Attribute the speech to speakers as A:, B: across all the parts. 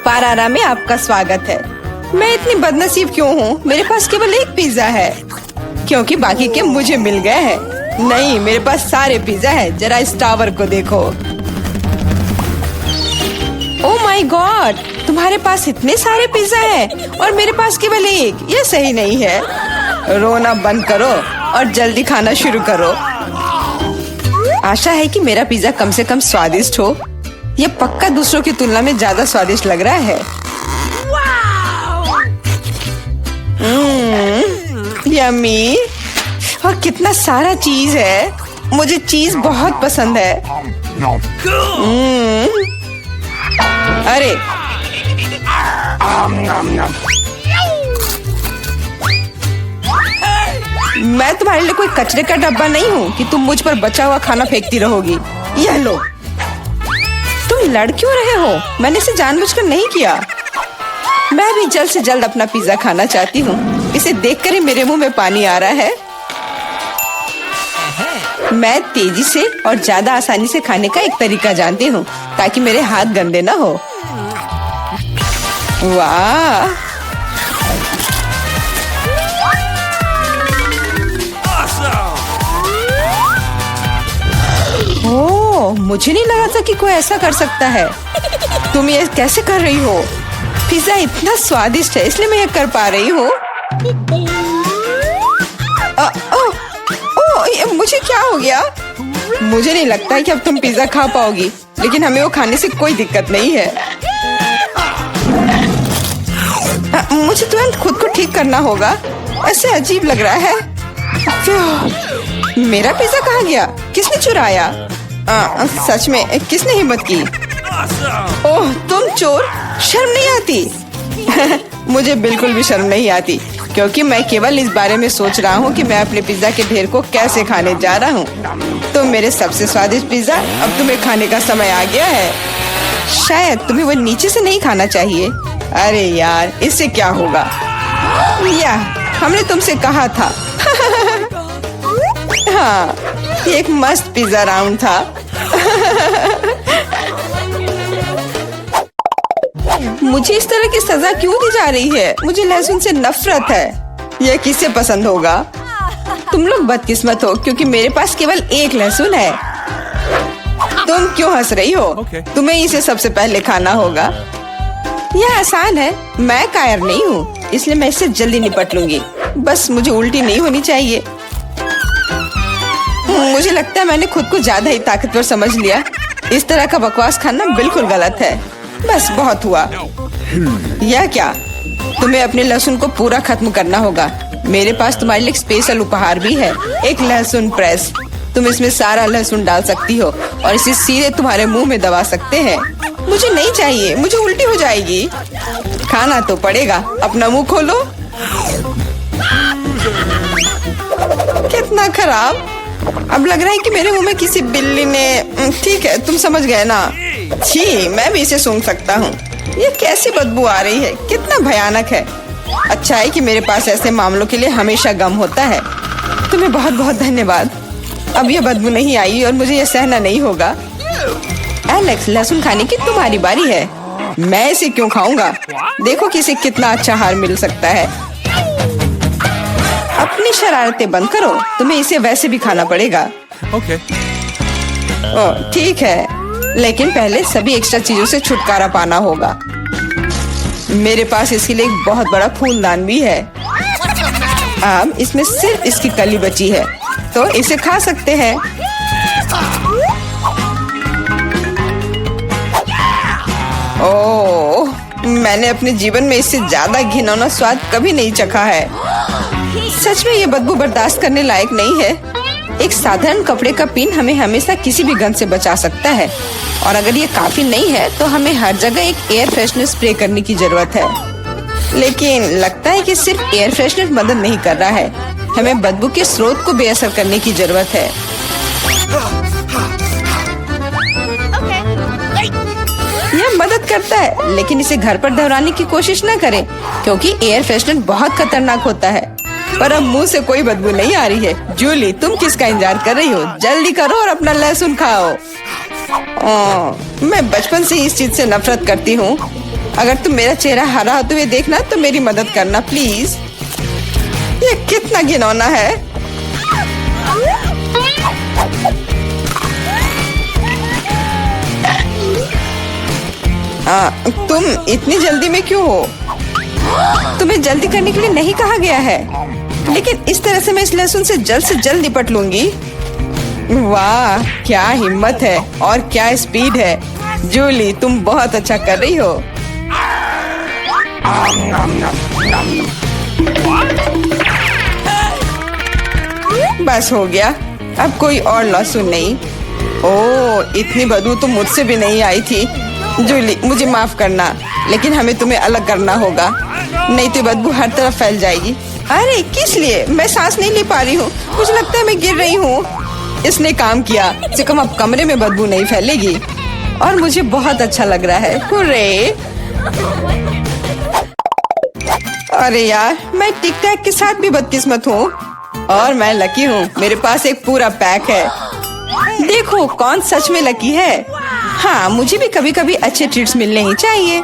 A: पारारा में आपका स्वागत है। मैं इतनी बदनसीब क्यों हूँ? मेरे पास केवल एक पिज्जा है क्योंकि बाकी के मुझे मिल गए हैं। नहीं, मेरे पास सारे पिज्जा है। जरा इस टावर को देखो। ओह माय गॉड, तुम्हारे पास इतने सारे पिज्जा हैं और मेरे पास केवल एक। ये सही नहीं है। रोना बंद करो और जल्दी खाना शुरू करो। आशा है कि मेरा पिज्जा कम से कम स्वादिष्ट हो। ये पक्का दूसरों की तुलना में ज्यादा स्वादिष्ट लग रहा है। यम्मी। और कितना सारा चीज है। मुझे चीज बहुत पसंद है। अरे मैं तुम्हारे लिए कोई कचरे का डब्बा नहीं हूँ कि तुम मुझ पर बचा हुआ खाना फेंकती रहोगी। यह लो। तुम लड़ क्यों रहे हो? मैंने इसे जानबूझकर नहीं किया। मैं भी जल्द से जल्द अपना पिज्जा खाना चाहती हूँ। इसे देखकर ही मेरे मुंह में पानी आ रहा है। मैं तेजी से और ज्यादा आसानी से खाने का एक तरीका जानती हूँ ताकि मेरे हाथ गंदे ना हो। वाह, ओह, मुझे नहीं लगा था कि कोई ऐसा कर सकता है। तुम ये कैसे कर रही हो? पिज्जा इतना स्वादिष्ट है इसलिए मैं ये कर पा रही हूँ। मुझे क्या हो गया? मुझे नहीं लगता है कि अब तुम पिज्जा खा पाओगी, लेकिन हमें वो खाने से कोई दिक्कत नहीं है। मुझे तुरंत खुद को ठीक करना होगा। ऐसे अजीब लग रहा है। मेरा पिज्जा कहाँ गया? किसने चुराया? सच में किसने हिम्मत की? ओह, तुम चोर! शर्म नहीं आती? मुझे बिल्कुल भी शर्म नहीं आती क्योंकि मैं केवल इस बारे में सोच रहा हूँ कि मैं अपने पिज्जा के ढेर को कैसे खाने जा रहा हूँ। तो मेरे सबसे स्वादिष्ट पिज्जा अब तुम्हें खाने का समय आ गया है। शायद तुम्हें वो नीचे से नहीं खाना चाहिए। अरे यार, इससे क्या होगा? या हमने तुमसे कहा था। हाँ, ये एक मस्त पिज्जा राउंड था। मुझे इस तरह की सजा क्यों दी जा रही है? मुझे लहसुन से नफरत है। यह किसे पसंद होगा? तुम लोग बदकिस्मत हो क्योंकि मेरे पास केवल एक लहसुन है। तुम क्यों हंस रही हो? तुम्हें इसे सबसे पहले खाना होगा। यह आसान है। मैं कायर नहीं हूँ इसलिए मैं इससे जल्दी निपट लूंगी। बस मुझे उल्टी नहीं होनी चाहिए। मुझे लगता है मैंने खुद को ज्यादा ही ताकतवर समझ लिया। इस तरह का बकवास खाना बिल्कुल गलत है। बस बहुत हुआ। यह क्या? तुम्हें अपने लहसुन को पूरा खत्म करना होगा। मेरे पास तुम्हारे लिए एक स्पेशल उपहार भी है, एक लहसुन प्रेस। तुम इसमें सारा लहसुन डाल सकती हो और इसे सीधे तुम्हारे मुंह में दबा सकते हैं। मुझे नहीं चाहिए, मुझे उल्टी हो जाएगी। खाना तो पड़ेगा। अपना मुंह खोलो। कितना खराब। अब लग रहा है कि मेरे मुंह में किसी बिल्ली ने। ठीक है, तुम समझ गए ना? छी, मैं भी इसे सूंघ सकता हूँ। ये कैसी बदबू आ रही है? कितना भयानक है। अच्छा है कि मेरे पास ऐसे मामलों के लिए हमेशा गम होता है। तुम्हें बहुत बहुत धन्यवाद। अब यह बदबू नहीं आई और मुझे यह सहना नहीं होगा। एलेक्स, लहसुन खाने की तुम्हारी बारी है। मैं इसे क्यों खाऊंगा? देखो कि इसे कितना अच्छा आहार मिल सकता है। अपनी शरारतें बंद करो। तुम्हें इसे वैसे भी खाना पड़ेगा।
B: ओके।
A: ठीक है, लेकिन पहले सभी एक्स्ट्रा चीजों से छुटकारा पाना होगा। मेरे पास इसके लिए एक बहुत बड़ा फूलदान भी है। अब इसमें सिर्फ इसकी कली बची है, तो इसे खा सकते हैं। ओह, मैंने अपने जीवन में इससे ज्यादा घिनौना स्वाद कभी नहीं चखा है। सच में ये बदबू बर्दाश्त करने लायक नहीं है। एक साधारण कपड़े का पिन हमें हमेशा किसी भी गंध से बचा सकता है, और अगर ये काफी नहीं है तो हमें हर जगह एक एयर फ्रेशनर स्प्रे करने की जरूरत है। लेकिन लगता है कि सिर्फ एयर फ्रेशनर मदद नहीं कर रहा है। हमें बदबू के स्रोत को बेअसर करने की जरूरत है। यह मदद करता है, लेकिन इसे घर पर दोहराने की कोशिश न करें क्योंकि एयर फ्रेशनर बहुत खतरनाक होता है। पर अब मुंह से कोई बदबू नहीं आ रही है। जूली, तुम किसका इंतजार कर रही हो? जल्दी करो और अपना लहसुन खाओ। मैं बचपन से इस चीज से नफरत करती हूँ। अगर तुम मेरा चेहरा हरा होते हुए देखना तो मेरी मदद करना प्लीज। ये कितना घिनौना है। तुम इतनी जल्दी में क्यों हो? तुम्हें जल्दी करने के लिए नहीं कहा गया है, लेकिन इस तरह से मैं इस लहसुन से जल्द निपट लूंगी। वाह, क्या हिम्मत है और क्या स्पीड है। जूली, तुम बहुत अच्छा कर रही हो। बस हो गया, अब कोई और लहसुन नहीं। ओह, इतनी बदबू तो मुझसे भी नहीं आई थी। जूली, मुझे माफ करना, लेकिन हमें तुम्हें अलग करना होगा, नहीं तो बदबू हर तरफ फैल जाएगी। अरे किस लिए? मैं सांस नहीं ले पा रही हूँ, मुझे लगता है मैं गिर रही हूँ। इसने काम किया, से कम अब कमरे में बदबू नहीं फैलेगी और मुझे बहुत अच्छा लग रहा है। हुर्रे! अरे यार, मैं टिक टैक के साथ भी बदकिस्मत हूँ और मैं लकी हूँ, मेरे पास एक पूरा पैक है। देखो कौन सच में लकी है। हाँ, मुझे भी कभी कभी अच्छे ट्रीट्स मिलने ही चाहिए।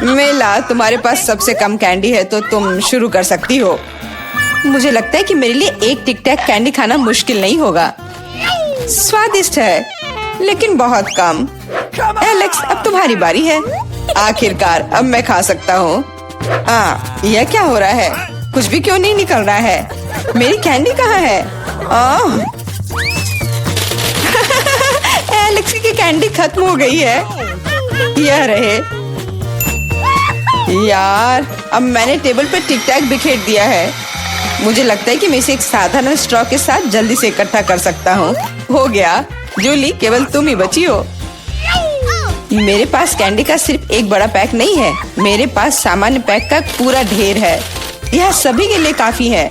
A: मेला, तुम्हारे पास सबसे कम कैंडी है तो तुम शुरू कर सकती हो। मुझे लगता है कि मेरे लिए एक टिक टैक कैंडी खाना मुश्किल नहीं होगा। स्वादिष्ट है लेकिन बहुत कम। एलेक्स, अब तुम्हारी बारी है। आखिरकार अब मैं खा सकता हूँ। यह क्या हो रहा है? कुछ भी क्यों नहीं निकल रहा है? मेरी कैंडी कहाँ है? एलेक्स की कैंडी खत्म हो गई है। यह रहे। यार, अब मैंने टेबल पर टिक टैक बिखेर दिया है। मुझे लगता है कि मैं इसे एक साधारण स्ट्रॉ के साथ जल्दी से इकट्ठा कर सकता हूँ। हो गया। जूली, केवल तुम ही बची हो। मेरे पास कैंडी का सिर्फ एक बड़ा पैक नहीं है, मेरे पास सामान्य पैक का पूरा ढेर है। यह सभी के लिए काफी है।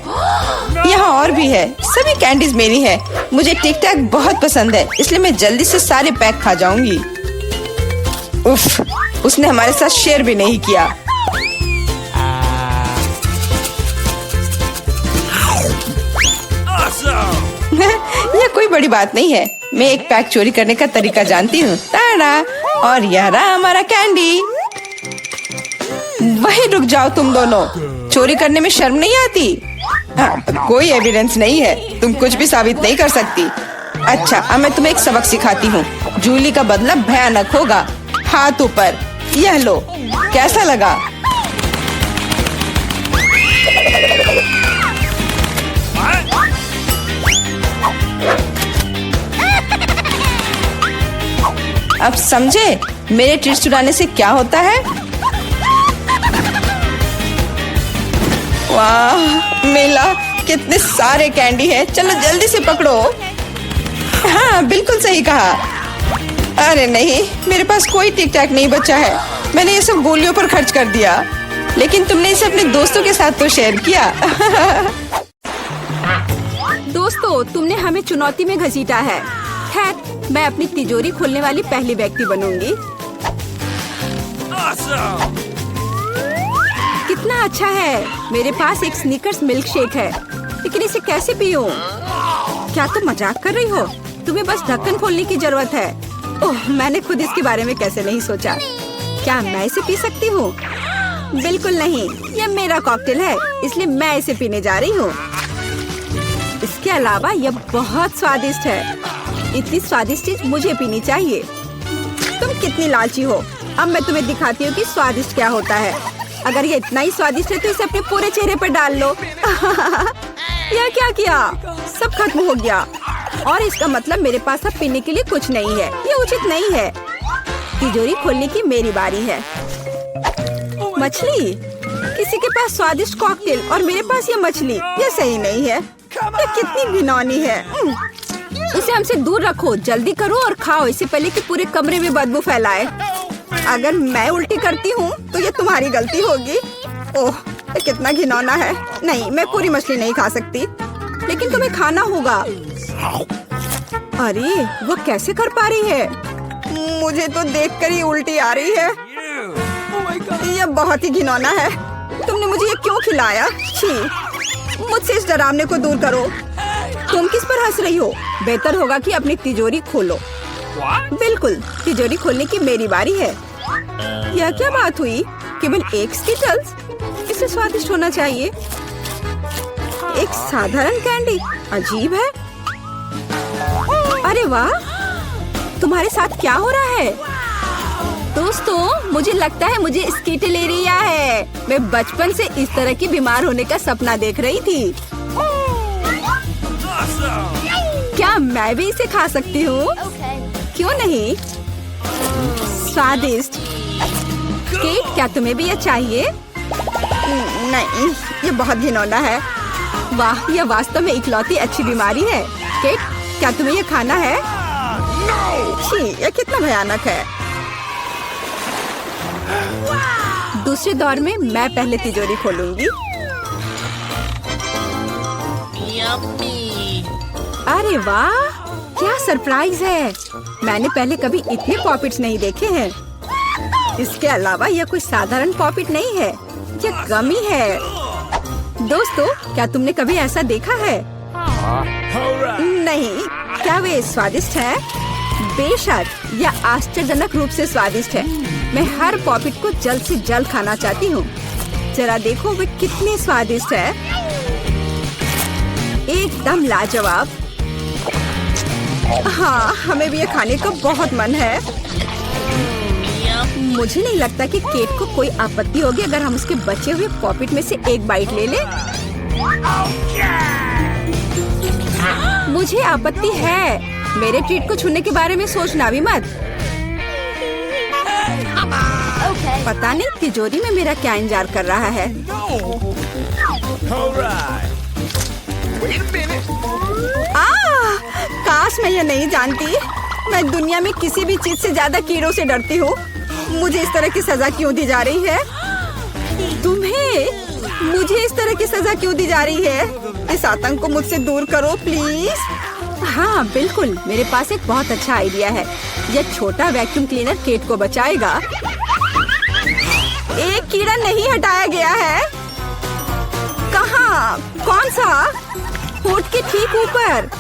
A: यहाँ और भी है। सभी कैंडीज मेरी है। मुझे टिक टैक बहुत पसंद है, इसलिए मैं जल्दी से सारे पैक खा जाऊंगी। उफ, उसने हमारे साथ शेयर भी नहीं किया। यह कोई बड़ी बात नहीं है। मैं एक पैक चोरी करने का तरीका जानती हूँ। ताड़ा! और यह रहा हमारा कैंडी। वहीं रुक जाओ तुम दोनों। चोरी करने में शर्म नहीं आती? कोई एविडेंस नहीं है, तुम कुछ भी साबित नहीं कर सकती। अच्छा, अब मैं तुम्हें एक सबक सिखाती हूँ। जूली का बदला भयानक होगा। हाथ ऊपर। यह लो, कैसा लगा? अब समझे मेरे ट्रीट्स चुराने से क्या होता है? वाह मेला, कितने सारे कैंडी हैं। चलो जल्दी से पकड़ो। हाँ, बिल्कुल सही कहा। अरे नहीं, मेरे पास कोई टिक टैक नहीं बचा है। मैंने ये सब गोलियों पर खर्च कर दिया। लेकिन तुमने इसे अपने दोस्तों के साथ तो शेयर किया।
B: दोस्तों, तुमने हमें चुनौती में घसीटा है। खैर, मैं अपनी तिजोरी खोलने वाली पहली व्यक्ति बनूंगी। कितना अच्छा है। मेरे पास एक स्नीकर्स मिल्क शेक है, लेकिन इसे कैसे पीऊं? क्या तुम मजाक कर रही हो? तुम्हें बस ढक्कन खोलने की जरूरत है। ओह, मैंने खुद इसके बारे में कैसे नहीं सोचा। क्या मैं इसे पी सकती हूँ? बिल्कुल नहीं, यह मेरा कॉकटेल है, इसलिए मैं इसे पीने जा रही हूँ। इसके अलावा यह बहुत स्वादिष्ट है। इतनी स्वादिष्ट चीज मुझे पीनी चाहिए। तुम कितनी लालची हो। अब मैं तुम्हें दिखाती हूँ कि स्वादिष्ट क्या होता है। अगर ये इतना ही स्वादिष्ट है तो इसे अपने पूरे चेहरे पर डाल लो। यह क्या किया? सब खत्म हो गया और इसका मतलब मेरे पास अब पीने के लिए कुछ नहीं है। ये उचित नहीं है। तिजोरी खोलने की मेरी बारी है। मछली? किसी के पास स्वादिष्ट कॉकटेल और मेरे पास ये मछली। ये सही नहीं है। ये कितनी घिनौनी है। इसे हमसे दूर रखो। जल्दी करो और खाओ, इससे पहले कि पूरे कमरे में बदबू फैलाए। अगर मैं उल्टी करती हूँ तो ये तुम्हारी गलती होगी। ओह, ये कितना घिनौना है। नहीं, मैं पूरी मछली नहीं खा सकती, लेकिन तुम्हें खाना होगा। अरे, वो कैसे कर पा रही है? मुझे तो देखकर ही उल्टी आ रही है। यह बहुत ही घिनौना है। तुमने मुझे ये क्यों खिलाया? छी! मुझसे इस डरावने को दूर करो। तुम किस पर हंस रही हो? बेहतर होगा कि अपनी तिजोरी खोलो। बिल्कुल, तिजोरी खोलने की मेरी बारी है। यह क्या बात हुई? केवल एक स्किटल्स? इसे स्वादिष्ट होना चाहिए। एक साधारण कैंडी? अजीब है। अरे वाह, तुम्हारे साथ क्या हो रहा है? दोस्तों, मुझे लगता है मुझे स्किटलेरिया है। मैं बचपन से इस तरह की बीमार होने का सपना देख रही थी। क्या मैं भी इसे खा सकती हूँ? क्यों नहीं? स्वादिष्ट। केट, क्या तुम्हें भी यह चाहिए? नहीं, ये बहुत घिनौना है। वाह, यह वास्तव में इकलौती अच्छी बीमारी है। केट, क्या तुम्हें यह खाना है? छी, यह कितना भयानक है। दूसरे दौर में मैं पहले तिजोरी खोलूंगी। अरे वाह, क्या सरप्राइज है। मैंने पहले कभी इतने पॉपिट्स नहीं देखे हैं। इसके अलावा यह कोई साधारण पॉपिट नहीं है, यह गमी है। दोस्तों, क्या तुमने कभी ऐसा देखा है? नहीं। क्या वे स्वादिष्ट है? बेशक, यह आश्चर्यजनक रूप से स्वादिष्ट है। मैं हर पॉपिट को जल्द से जल्द खाना चाहती हूँ। जरा देखो वे कितने स्वादिष्ट है। एकदम लाजवाब। हाँ, हमें भी ये खाने का बहुत मन है। मुझे नहीं लगता कि केट को कोई आपत्ति होगी अगर हम उसके बचे हुए पॉपिट में से एक बाइट ले लें। मुझे आपत्ति है। मेरे ट्रीट को छूने के बारे में सोचना भी मत। पता नहीं तिजोरी में मेरा क्या इंतजार कर रहा है। काश मैं ये नहीं जानती। मैं दुनिया में किसी भी चीज से ज्यादा कीड़ों से डरती हूँ। मुझे इस तरह की सजा क्यों दी जा रही है? तुम्हें मुझे इस तरह की सजा क्यों दी जा रही है? इस आतंक को मुझसे दूर करो प्लीज। हाँ बिल्कुल, मेरे पास एक बहुत अच्छा आइडिया है। यह छोटा वैक्यूम क्लीनर केट को बचाएगा। एक कीड़ा नहीं हटाया गया है। कहाँ? कौन सा? होठ के ठीक ऊपर।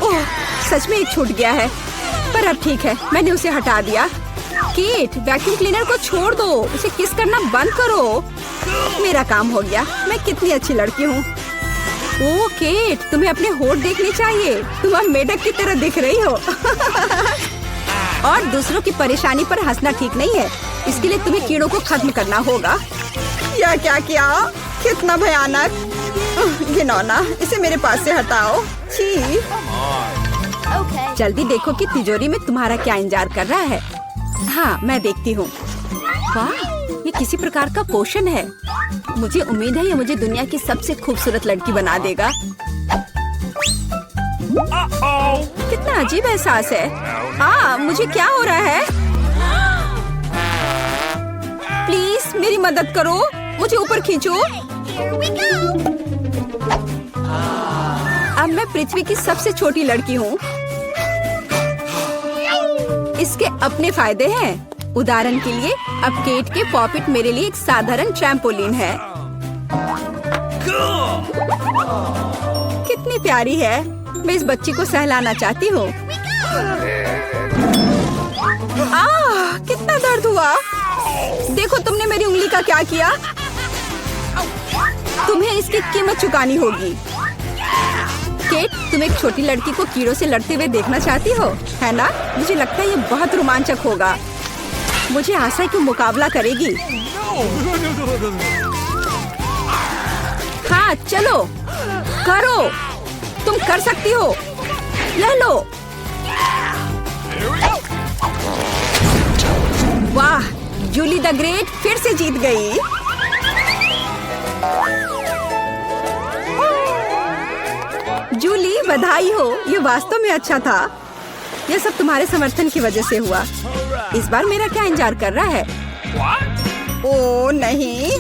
B: ओह, सच में एक छूट गया है, पर अब ठीक है, मैंने उसे हटा दिया। केट, वैक्यूम क्लीनर को छोड़ दो, उसे किस करना बंद करो। मेरा काम हो गया। मैं कितनी अच्छी लड़की हूँ। ओह केट, तुम्हें अपने होठ देखने चाहिए। तुम अब मेढक की तरह दिख रही हो। और दूसरों की परेशानी पर हंसना ठीक नहीं है। इसके लिए तुम्हें कीड़ों को खत्म करना होगा। यह क्या किया? कितना भयानक, घिनौना। इसे मेरे पास से हटाओ। छी। जल्दी देखो कि तिजोरी में तुम्हारा क्या इंतजार कर रहा है। हाँ, मैं देखती हूँ। वाह, ये किसी प्रकार का पोषण है। मुझे उम्मीद है ये मुझे दुनिया की सबसे खूबसूरत लड़की बना देगा। कितना अजीब एहसास है। हाँ, मुझे क्या हो रहा है? प्लीज मेरी मदद करो, मुझे ऊपर खींचो। अब मैं पृथ्वी की सबसे छोटी लड़की हूँ। इसके अपने फायदे हैं। उदाहरण के लिए, अब केट के पॉपिट मेरे लिए एक साधारण ट्रैम्पोलिन है। कितनी प्यारी है। मैं इस बच्ची को सहलाना चाहती हूँ। कितना दर्द हुआ। देखो तुमने मेरी उंगली का क्या किया। तुम्हें इसकी कीमत चुकानी होगी। केट, तुम एक छोटी लड़की को कीड़ों से लड़ते हुए देखना चाहती हो, है ना? मुझे लगता है ये बहुत रोमांचक होगा। मुझे आशा है कि मुकाबला करेगी। हाँ चलो, करो, तुम कर सकती हो। ले लो। वाह, जूली द ग्रेट फिर से जीत गई। जूली, बधाई हो। ये वास्तव में अच्छा था। यह सब तुम्हारे समर्थन की वजह से हुआ। इस बार मेरा क्या इंतजार कर रहा है? ओह नहीं,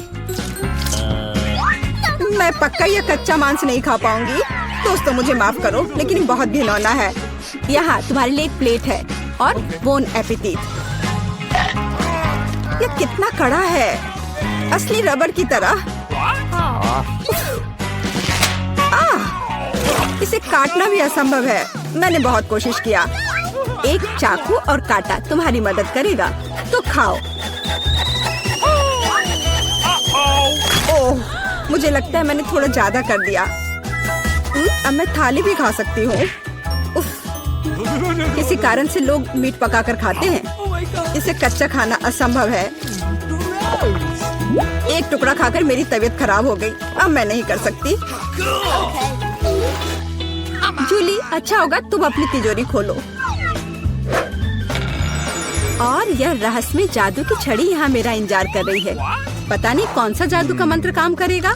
B: मैं पक्का यह कच्चा मांस नहीं खा पाऊंगी। दोस्तों मुझे माफ करो, लेकिन बहुत घिनौना है। यहाँ तुम्हारे लिए एक प्लेट है और बोन एपेटिट। यह कितना कड़ा है, असली रबर की तरह। इसे काटना भी असंभव है। मैंने बहुत कोशिश किया। एक चाकू और कांटा तुम्हारी मदद करेगा। तो खाओ। ओह, मुझे लगता है मैंने थोड़ा ज्यादा कर दिया। अब मैं थाली भी खा सकती हूँ। उफ, किसी कारण से लोग मीट पकाकर खाते हैं। इसे कच्चा खाना असंभव है। एक टुकड़ा खाकर मेरी तबीयत खराब हो गई। अब मैं नहीं कर सकती। जूली, अच्छा होगा तुम अपनी तिजोरी खोलो। और यह रहस्यमय जादू की छड़ी यहाँ मेरा इंतजार कर रही है। पता नहीं कौन सा जादू का मंत्र काम करेगा।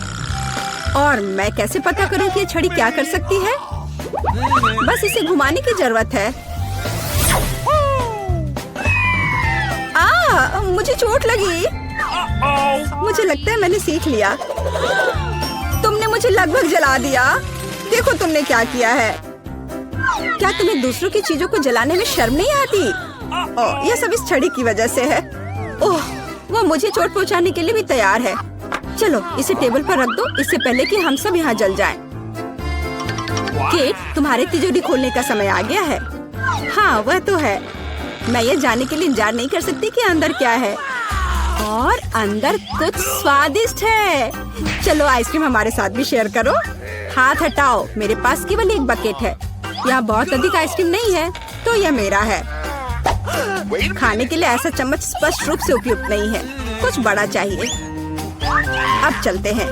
B: और मैं कैसे पता करूँ कि ये छड़ी क्या कर सकती है? बस इसे घुमाने की जरूरत है। मुझे चोट लगी। मुझे लगता है मैंने सीख लिया। तुमने मुझे लगभग जला दिया। देखो तुमने क्या किया है। क्या तुम्हें दूसरों की चीजों को जलाने में शर्म नहीं आती? यह सब इस छड़ी की वजह से है। ओह, वो मुझे चोट पहुंचाने के लिए भी तैयार है। चलो इसे टेबल पर रख दो, इससे पहले कि हम सब यहाँ जल जाएं। केट, तुम्हारे तिजोरी खोलने का समय आ गया है। हाँ, वह तो है। मैं ये जानने के लिए इंतजार नहीं कर सकती कि अंदर क्या है। और अंदर कुछ स्वादिष्ट है। चलो आइसक्रीम हमारे साथ भी शेयर करो। हाथ हटाओ, मेरे पास केवल एक बकेट है। यहाँ बहुत अधिक आइसक्रीम नहीं है, तो यह मेरा है। खाने के लिए ऐसा चम्मच स्पष्ट रूप से उपयुक्त नहीं है। कुछ बड़ा चाहिए। अब चलते हैं।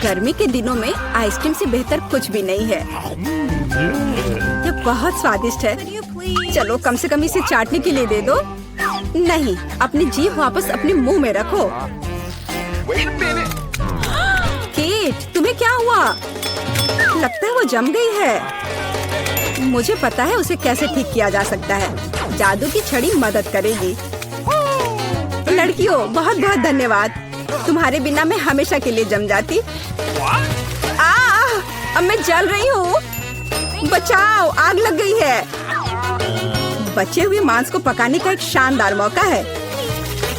B: गर्मी के दिनों में आइसक्रीम से बेहतर कुछ भी नहीं है। ये बहुत स्वादिष्ट है। चलो कम से कम इसे चाटने के लिए दे दो। नहीं, अपनी जीभ वापस अपने मुंह में रखो। केट, तुम्हें क्या हुआ? लगता है वो जम गई है। मुझे पता है उसे कैसे ठीक किया जा सकता है। जादू की छड़ी मदद करेगी। लड़कियों, बहुत बहुत धन्यवाद। तुम्हारे बिना मैं हमेशा के लिए जम जाती। अब मैं जल रही हूँ। बचाओ, आग लग गई है। बचे हुए मांस को पकाने का एक शानदार मौका है।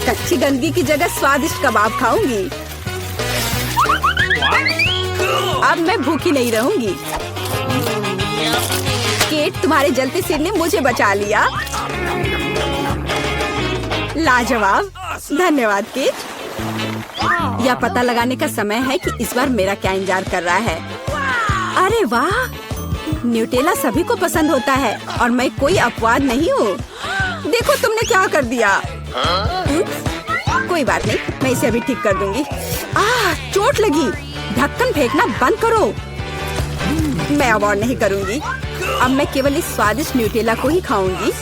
B: कच्ची गंदगी की जगह स्वादिष्ट कबाब खाऊंगी। अब मैं भूखी नहीं रहूंगी। केट, तुम्हारे जलते सिर ने मुझे बचा लिया। लाजवाब, धन्यवाद केट। यह पता लगाने का समय है कि इस बार मेरा क्या इंतजार कर रहा है। अरे वाह, न्यूटेला सभी को पसंद होता है और मैं कोई अपवाद नहीं हूँ। देखो तुमने क्या कर दिया। कोई बात नहीं, मैं इसे अभी ठीक कर दूंगी। चोट लगी। ढक्कन फेंकना बंद करो। मैं अब और नहीं करूंगी। अब मैं केवल इस स्वादिष्ट न्यूटेला को ही खाऊंगी।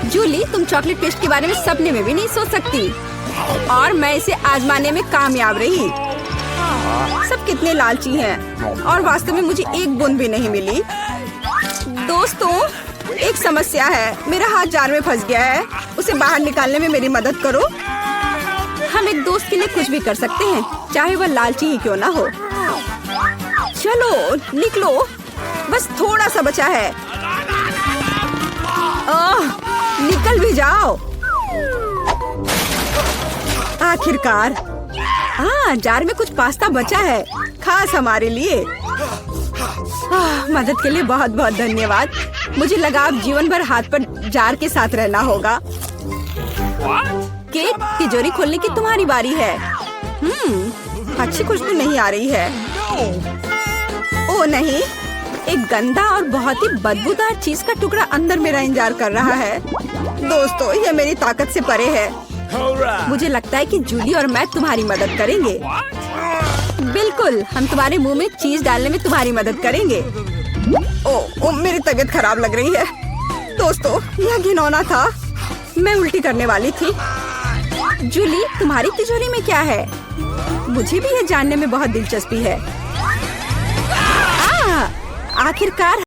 B: जूली, तुम चॉकलेट पेस्ट के बारे में सपने में भी नहीं सोच सकती। और मैं इसे आजमाने में कामयाब रही। सब कितने लालची हैं और वास्तव में मुझे एक बूंद भी नहीं मिली। दोस्तों, एक समस्या है। मेरा हाथ जार में फंस गया है। उसे बाहर निकालने में मेरी मदद करो। हम एक दोस्त के लिए कुछ भी कर सकते हैं, चाहे वह लालची ही क्यों ना हो। चलो निकलो, बस थोड़ा सा बचा है। निकल भी जाओ। आखिरकार। जार में कुछ पास्ता बचा है, खास हमारे लिए। मदद के लिए बहुत बहुत धन्यवाद। मुझे लगा अब जीवन भर हाथ पर जार के साथ रहना होगा। केट, तिजोरी खोलने की तुम्हारी बारी है। अच्छी खुशबू नहीं आ रही है। ओ नहीं, एक गंदा और बहुत ही बदबूदार चीज का टुकड़ा अंदर मेरा इंतजार कर रहा है। दोस्तों, यह मेरी ताकत से परे है। मुझे लगता है कि जूली और मैं तुम्हारी मदद करेंगे। बिल्कुल, हम तुम्हारे मुंह में चीज डालने में तुम्हारी मदद करेंगे। ओ, मेरी तबीयत खराब लग रही है। दोस्तों, यह घिनौना था। मैं उल्टी करने वाली थी। जूली, तुम्हारी तिजोरी में क्या है? मुझे भी यह जानने में बहुत दिलचस्पी है। आखिरकार